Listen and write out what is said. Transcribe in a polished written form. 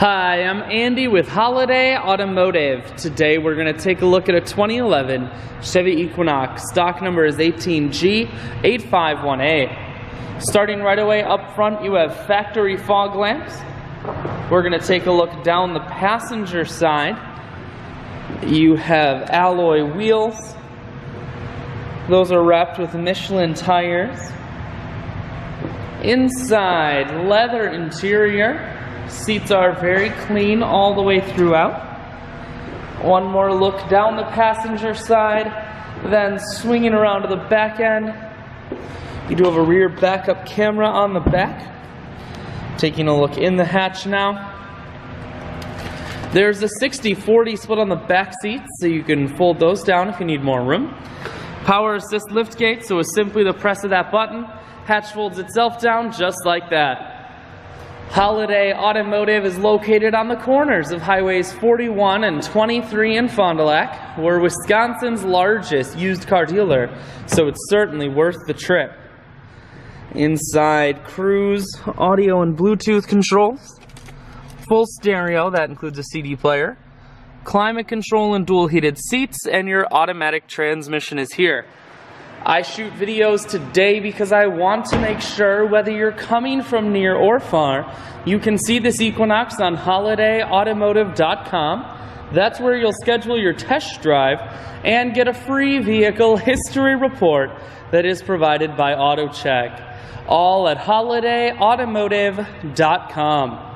Hi, I'm Andy with Holiday Automotive. Today we're going to take a look at a 2011 Chevy Equinox. Stock number is 18G851A. Starting right away up front, you have factory fog lamps. We're going to take a look down the passenger side. You have alloy wheels. Those are wrapped with Michelin tires. Inside, leather interior. Seats are very clean all the way throughout. One more look down the passenger side, then swinging around to the back end. You do have a rear backup camera on the back. Taking a look in the hatch now. There's a 60-40 split on the back seats, so you can fold those down if you need more room. Power assist lift gate, so it's simply the press of that button. Hatch folds itself down just like that. Holiday Automotive is located on the corners of Highways 41 and 23 in Fond du Lac. We're Wisconsin's largest used car dealer, so it's certainly worth the trip. Inside, cruise, audio and Bluetooth controls, full stereo, that includes a CD player, climate control and dual heated seats, and your automatic transmission is here. I shoot videos today because I want to make sure whether you're coming from near or far, you can see this Equinox on holidayautomotive.com. That's where you'll schedule your test drive and get a free vehicle history report that is provided by AutoCheck. All at holidayautomotive.com.